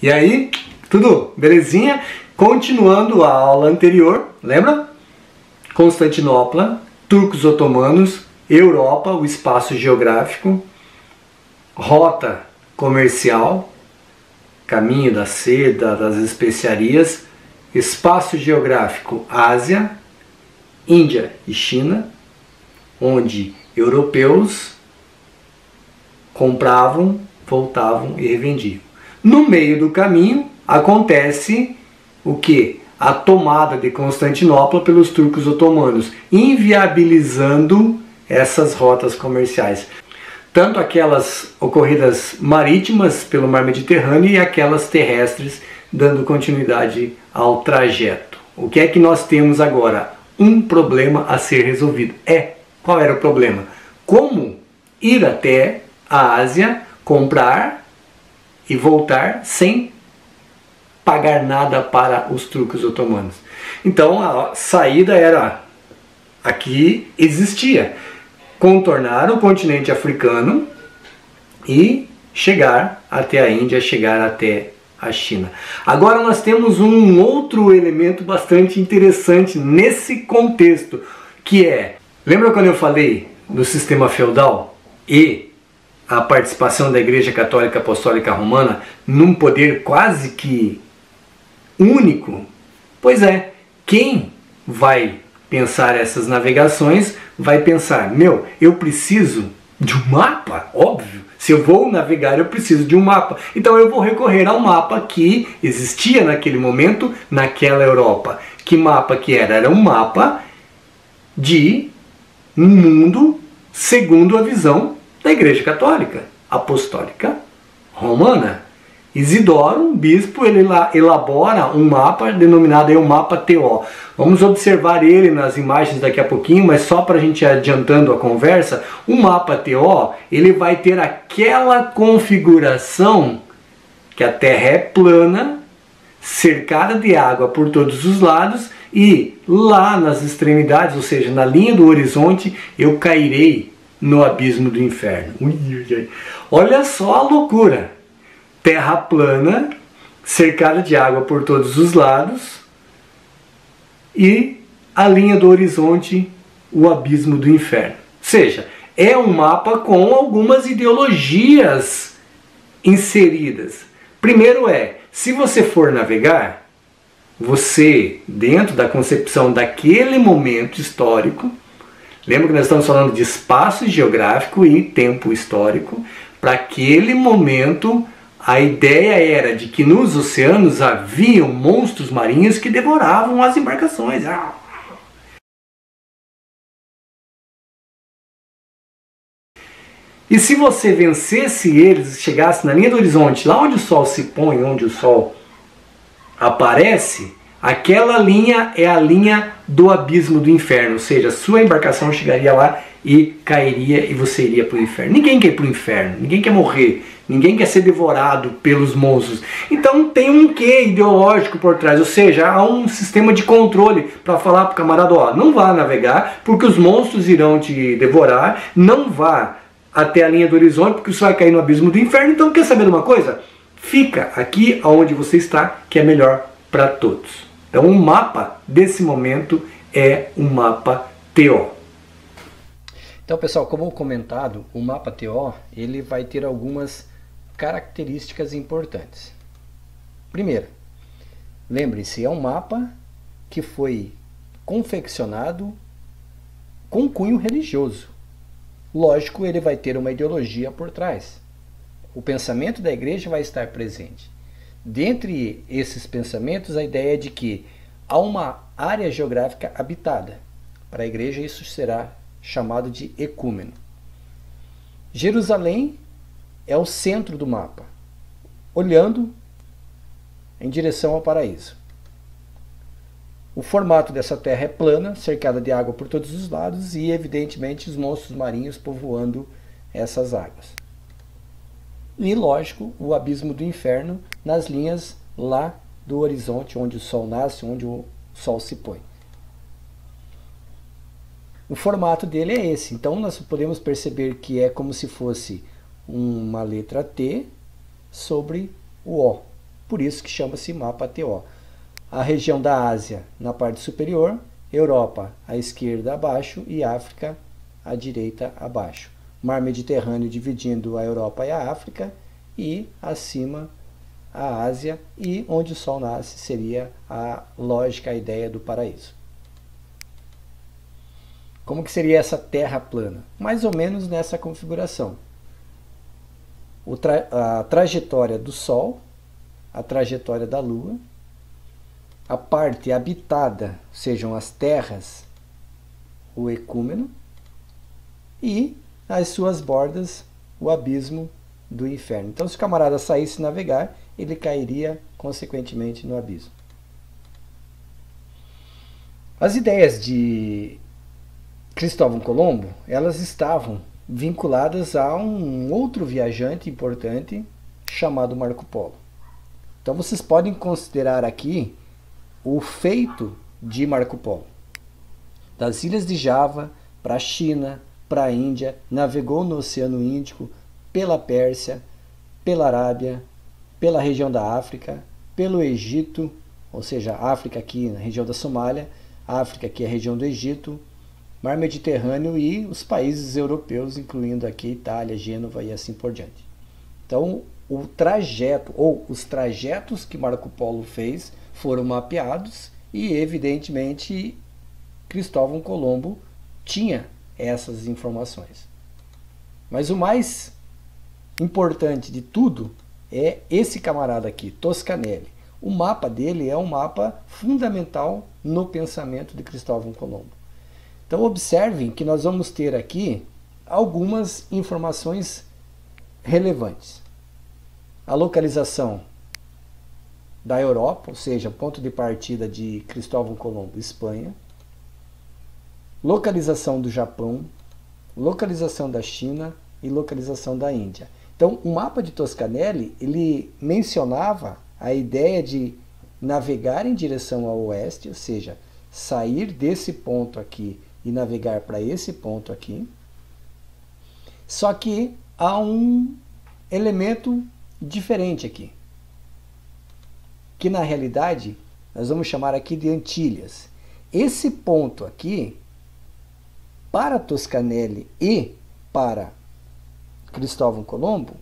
E aí, tudo belezinha? Continuando a aula anterior, lembra? Constantinopla, turcos otomanos, Europa, o espaço geográfico, rota comercial, caminho da seda, das especiarias, espaço geográfico Ásia, Índia e China, onde europeus compravam, voltavam e revendiam. No meio do caminho acontece o que? A tomada de Constantinopla pelos turcos otomanos, inviabilizando essas rotas comerciais. Tanto aquelas ocorridas marítimas pelo mar Mediterrâneo e aquelas terrestres, dando continuidade ao trajeto. O que é que nós temos agora? Um problema a ser resolvido. Qual era o problema? Como ir até a Ásia, comprar e voltar sem pagar nada para os turcos otomanos. Então a saída era, aqui existia, contornar o continente africano e chegar até a Índia, chegar até a China. Agora nós temos um outro elemento bastante interessante nesse contexto, que é, lembra quando eu falei do sistema feudal e a participação da Igreja Católica Apostólica Romana num poder quase que único? Pois é, quem vai pensar essas navegações vai pensar, eu preciso de um mapa, óbvio. Se eu vou navegar, eu preciso de um mapa. Então eu vou recorrer ao mapa que existia naquele momento, naquela Europa. Que mapa que era? Era um mapa de um mundo segundo a visão da Igreja Católica Apostólica Romana. Isidoro, um bispo, ele elabora um mapa denominado aí o mapa TO. Vamos observar ele nas imagens daqui a pouquinho, mas só para a gente ir adiantando a conversa, o mapa TO, ele vai ter aquela configuração que a Terra é plana, cercada de água por todos os lados, e lá nas extremidades, ou seja, na linha do horizonte, eu cairei no abismo do inferno. Olha só a loucura! Terra plana, cercada de água por todos os lados, e a linha do horizonte, o abismo do inferno. Ou seja, é um mapa com algumas ideologias inseridas. Primeiro se você for navegar, você, dentro da concepção daquele momento histórico, lembra que nós estamos falando de espaço geográfico e tempo histórico, para aquele momento a ideia era de que nos oceanos haviam monstros marinhos que devoravam as embarcações. E se você vencesse eles, chegasse na linha do horizonte, lá onde o sol se põe, onde o sol aparece, aquela linha é a linha do abismo do inferno, ou seja, a sua embarcação chegaria lá e cairia e você iria para o inferno. Ninguém quer ir para o inferno, ninguém quer morrer, ninguém quer ser devorado pelos monstros. Então tem um quê ideológico por trás, ou seja, há um sistema de controle para falar para o camarada, não vá navegar porque os monstros irão te devorar, não vá até a linha do horizonte porque você vai cair no abismo do inferno. Então quer saber de uma coisa? Fica aqui onde você está, que é melhor para todos. Então o mapa desse momento é um mapa TO. Então, pessoal, como comentado, o mapa TO ele vai ter algumas características importantes. Primeiro, lembre-se, é um mapa que foi confeccionado com cunho religioso. Lógico, ele vai ter uma ideologia por trás. O pensamento da igreja vai estar presente. Dentre esses pensamentos, a ideia é de que há uma área geográfica habitada. Para a igreja, isso será chamado de ecúmeno. Jerusalém é o centro do mapa, olhando em direção ao paraíso. O formato dessa terra é plana, cercada de água por todos os lados e, evidentemente, os monstros marinhos povoando essas águas. E, lógico, o abismo do inferno nas linhas lá do horizonte, onde o sol nasce, onde o sol se põe. O formato dele é esse. Então nós podemos perceber que é como se fosse uma letra T sobre o O. por isso que chama-se mapa TO. A região da Ásia na parte superior, Europa à esquerda abaixo e África à direita abaixo. Mar Mediterrâneo dividindo a Europa e a África, e acima a Ásia, e onde o Sol nasce seria a lógica, a ideia do paraíso. Como que seria essa Terra plana? Mais ou menos nessa configuração. A trajetória do Sol, a trajetória da Lua, a parte habitada, sejam as terras, o ecúmeno, e as suas bordas, o abismo do inferno. Então, se o camarada saísse navegar, ele cairia, consequentemente, no abismo. As ideias de Cristóvão Colombo, elas estavam vinculadas a um outro viajante importante chamado Marco Polo. Então, vocês podem considerar aqui o feito de Marco Polo. Das ilhas de Java para a China, para a Índia, navegou no Oceano Índico, pela Pérsia, pela Arábia, pela região da África, pelo Egito, ou seja, África aqui na região da Somália, África aqui a região do Egito, Mar Mediterrâneo e os países europeus, incluindo aqui Itália, Gênova e assim por diante. Então, o trajeto, ou os trajetos que Marco Polo fez foram mapeados e, evidentemente, Cristóvão Colombo tinha essas informações. Mas o mais importante de tudo é esse camarada aqui, Toscanelli. O mapa dele é um mapa fundamental no pensamento de Cristóvão Colombo. Então observem que nós vamos ter aqui algumas informações relevantes. A localização da Europa, ou seja, ponto de partida de Cristóvão Colombo, Espanha. Localização do Japão, localização da China e localização da Índia. Então, o mapa de Toscanelli, ele mencionava a ideia de navegar em direção ao oeste, ou seja, sair desse ponto aqui e navegar para esse ponto aqui. Só que há um elemento diferente aqui, que na realidade nós vamos chamar aqui de Antilhas. Esse ponto aqui, para Toscanelli e para Cristóvão Colombo,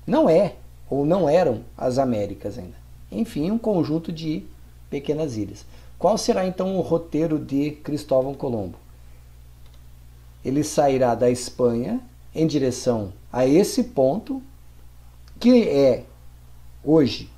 não é ou não eram as Américas ainda. Enfim, um conjunto de pequenas ilhas. Qual será então o roteiro de Cristóvão Colombo? Ele sairá da Espanha em direção a esse ponto, que é hoje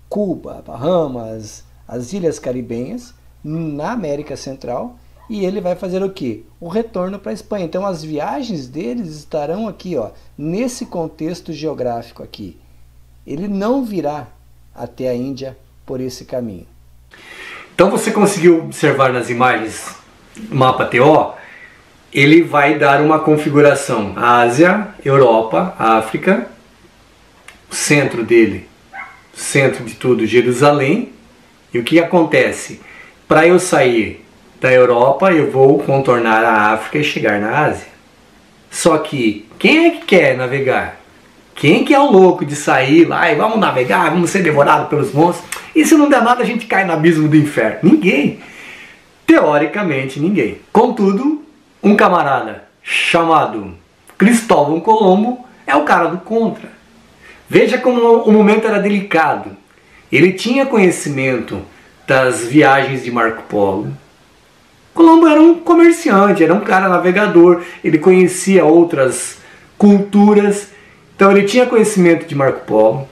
Cuba, Bahamas, as Ilhas Caribenhas, na América Central, e ele vai fazer o quê? O retorno para a Espanha. Então as viagens deles estarão aqui, ó, nesse contexto geográfico aqui. Ele não virá até a Índia por esse caminho. Então você conseguiu observar nas imagens mapa TO, ele vai dar uma configuração Ásia, Europa, África, o centro dele, centro de tudo, Jerusalém. E o que acontece? Para eu sair da Europa, eu vou contornar a África e chegar na Ásia. Só que quem é que quer navegar? Quem que é o louco de sair lá e vamos navegar, vamos ser devorados pelos monstros? E se não der nada, a gente cai no abismo do inferno? Ninguém. Teoricamente, ninguém. Contudo, um camarada chamado Cristóvão Colombo é o cara do contra. Veja como o momento era delicado. Ele tinha conhecimento das viagens de Marco Polo. Colombo era um comerciante, era um cara navegador, ele conhecia outras culturas, então ele tinha conhecimento de Marco Polo,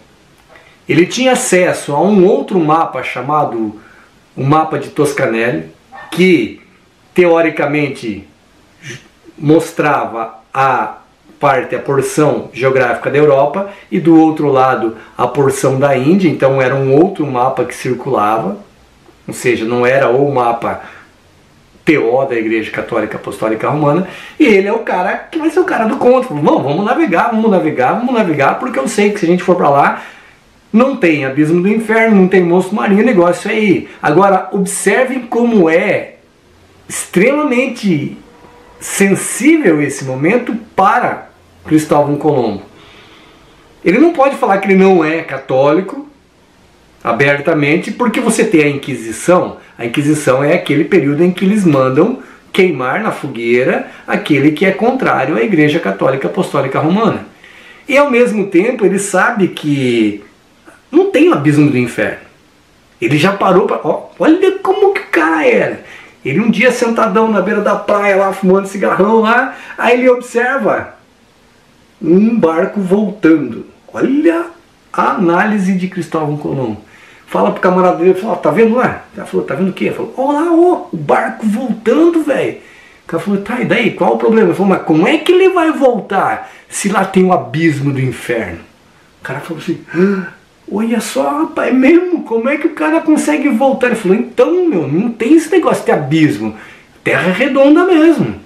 ele tinha acesso a um outro mapa chamado o mapa de Toscanelli, que teoricamente mostrava a porção geográfica da Europa e do outro lado a porção da Índia, então era um outro mapa que circulava, ou seja, não era o mapa TO da Igreja Católica Apostólica Romana, e ele é o cara que vai ser o cara do contra. Vamos navegar, porque eu sei que se a gente for para lá, não tem abismo do inferno, não tem monstro marinho, negócio aí. Agora, observem como é extremamente sensível esse momento para Cristóvão Colombo. Ele não pode falar que ele não é católico, abertamente, porque você tem a Inquisição. A Inquisição é aquele período em que eles mandam queimar na fogueira aquele que é contrário à Igreja Católica Apostólica Romana. E ao mesmo tempo ele sabe que não tem o abismo do inferno. Ele já parou para... olha como que o cara era. Ele um dia sentadão na beira da praia lá, fumando cigarrão lá, aí ele observa um barco voltando. Olha a análise de Cristóvão Colombo. Fala pro camarada dele, fala, tá vendo lá? O cara falou, tá vendo o quê? Ele falou, ó lá, ó, o barco voltando, velho. O cara falou, tá, e daí? Qual o problema? Ele falou, mas como é que ele vai voltar se lá tem o abismo do inferno? O cara falou assim, olha só, rapaz, é mesmo? Como é que o cara consegue voltar? Ele falou, então, meu, não tem esse negócio de abismo. Terra é redonda mesmo.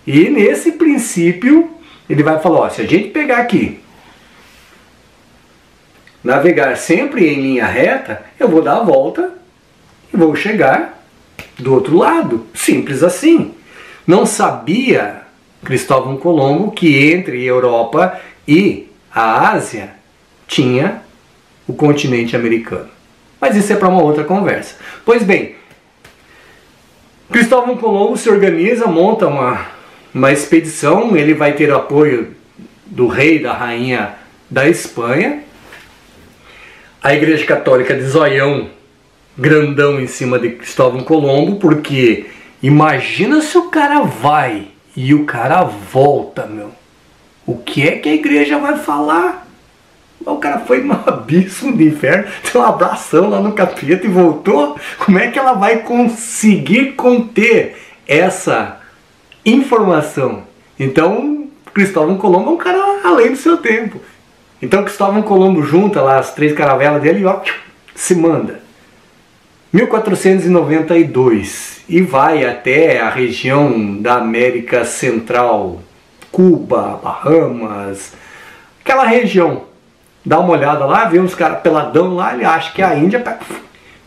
E nesse princípio, ele vai falar, ó, se a gente pegar aqui, navegar sempre em linha reta, eu vou dar a volta e vou chegar do outro lado. Simples assim. Não sabia Cristóvão Colombo que entre a Europa e a Ásia tinha o continente americano. Mas isso é para uma outra conversa. Pois bem, Cristóvão Colombo se organiza, monta uma expedição, ele vai ter apoio do rei e da rainha da Espanha. A Igreja Católica de zoião grandão em cima de Cristóvão Colombo, porque imagina se o cara vai e o cara volta, meu. O que é que a igreja vai falar? O cara foi no abismo do inferno, deu um abração lá no capeta e voltou. Como é que ela vai conseguir conter essa informação? Então, Cristóvão Colombo é um cara além do seu tempo. Então Cristóvão Colombo junta lá as 3 caravelas dele e ó, se manda. 1492 e vai até a região da América Central, Cuba, Bahamas, aquela região. Dá uma olhada lá, vê uns caras peladão lá, ele acha que é a Índia,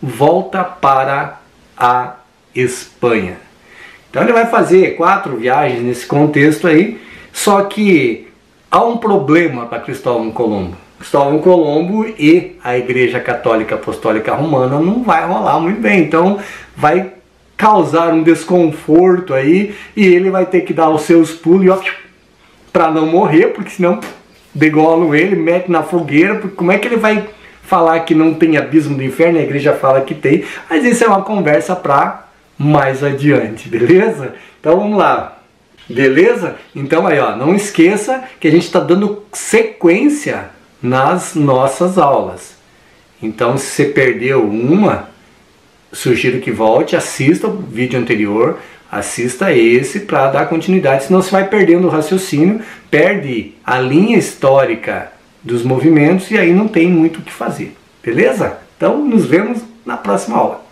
volta para a Espanha. Então ele vai fazer 4 viagens nesse contexto aí, só que há um problema para Cristóvão Colombo. Cristóvão Colombo e a Igreja Católica Apostólica Romana não vai rolar muito bem, então vai causar um desconforto aí e ele vai ter que dar os seus pulos para não morrer, porque senão degolam ele, mete na fogueira, porque como é que ele vai falar que não tem abismo do inferno? A igreja fala que tem, mas isso é uma conversa para mais adiante, beleza? Então vamos lá. Beleza? Então aí, ó, não esqueça que a gente está dando sequência nas nossas aulas. Então se você perdeu uma, sugiro que volte, assista o vídeo anterior, assista esse para dar continuidade, senão você vai perdendo o raciocínio, perde a linha histórica dos movimentos e aí não tem muito o que fazer. Beleza? Então nos vemos na próxima aula.